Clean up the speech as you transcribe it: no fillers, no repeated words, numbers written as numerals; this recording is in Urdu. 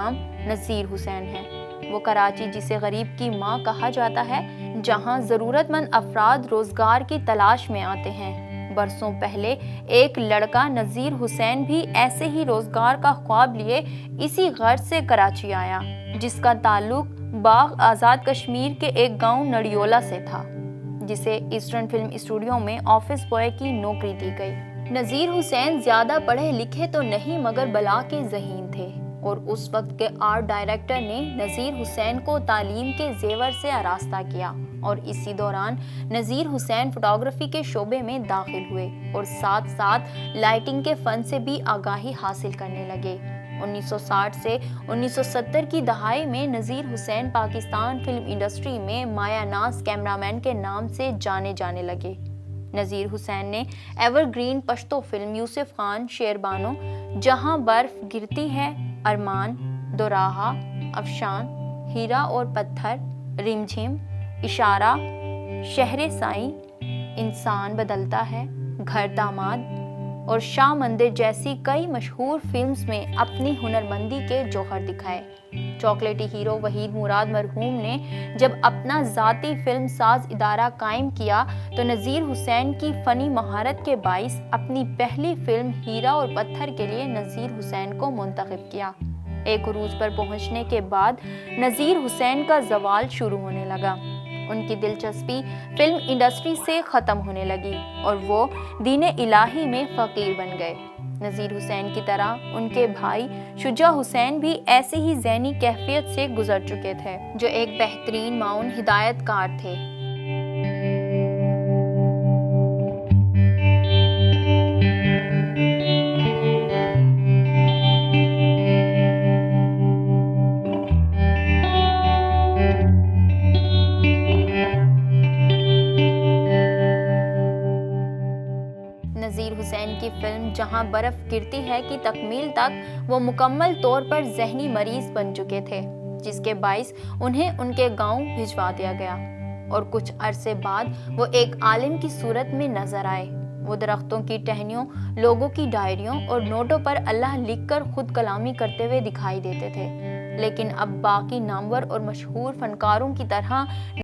نام نذیر حسین ہے۔ وہ کراچی، جسے غریب کی ماں کہا جاتا ہے، جہاں ضرورت مند افراد روزگار کی تلاش میں آتے ہیں۔ برسوں پہلے ایک لڑکا نذیر حسین بھی ایسے ہی روزگار کا خواب لیے اسی غرض سے کراچی آیا، جس کا تعلق باغ آزاد کشمیر کے ایک گاؤں نڑیولہ سے تھا، جسے ایسٹرن فلم اسٹوڈیو میں آفس بوائے کی نوکری دی گئی۔ نذیر حسین زیادہ پڑھے لکھے تو نہیں مگر بلا کے ذہین تھے، اور اس وقت کے آرٹ ڈائریکٹر نے نذیر حسین کو تعلیم کے زیور سے آراستہ کیا، اور اسی دوران نذیر حسین فوٹوگرافی کے شعبے میں داخل ہوئے اور ساتھ ساتھ لائٹنگ کے فن سے بھی آگاہی حاصل کرنے لگے۔ 1960 سے 1970 کی دہائی میں نذیر حسین پاکستان فلم انڈسٹری میں مایہ ناز کیمرامین کے نام سے جانے جانے لگے۔ نذیر حسین نے ایور گرین پشتو فلم یوسف خان شیر بانو، جہاں برف گرتی ہے، ارمان، دوراہا، افشان، ہیرا اور پتھر، رم جھم، اشارہ، شہر سائیں، انسان بدلتا ہے، گھر داماد اور شاہ مندر جیسی کئی مشہور فلمز میں اپنی ہنرمندی کے جوہر دکھائے۔ چاکلیٹی ہیرو وحید مراد مرحوم نے جب اپنا ذاتی فلم ساز ادارہ قائم کیا تو نذیر حسین کی فنی مہارت کے باعث اپنی پہلی فلم ہیرا اور پتھر کے لیے نذیر حسین کو منتخب کیا۔ ایک عروج پر پہنچنے کے بعد نذیر حسین کا زوال شروع ہونے لگا۔ ان کی دلچسپی فلم انڈسٹری سے ختم ہونے لگی اور وہ دین الہی میں فقیر بن گئے۔ نذیر حسین کی طرح ان کے بھائی شجاع حسین بھی ایسے ہی ذہنی کیفیت سے گزر چکے تھے، جو ایک بہترین معاون ہدایت کار تھے۔ نذیر حسین کی فلم جہاں برف گرتی ہے کی تکمیل تک وہ مکمل طور پر ذہنی مریض بن چکے تھے، جس کے باعث انہیں ان کے گاؤں بھجوا دیا گیا، اور کچھ عرصے بعد وہ ایک عالم کی صورت میں نظر آئے۔ وہ درختوں کی ٹہنیوں، لوگوں کی ڈائریوں اور نوٹوں پر اللہ لکھ کر خود کلامی کرتے ہوئے دکھائی دیتے تھے، لیکن اب باقی نامور اور مشہور فنکاروں کی طرح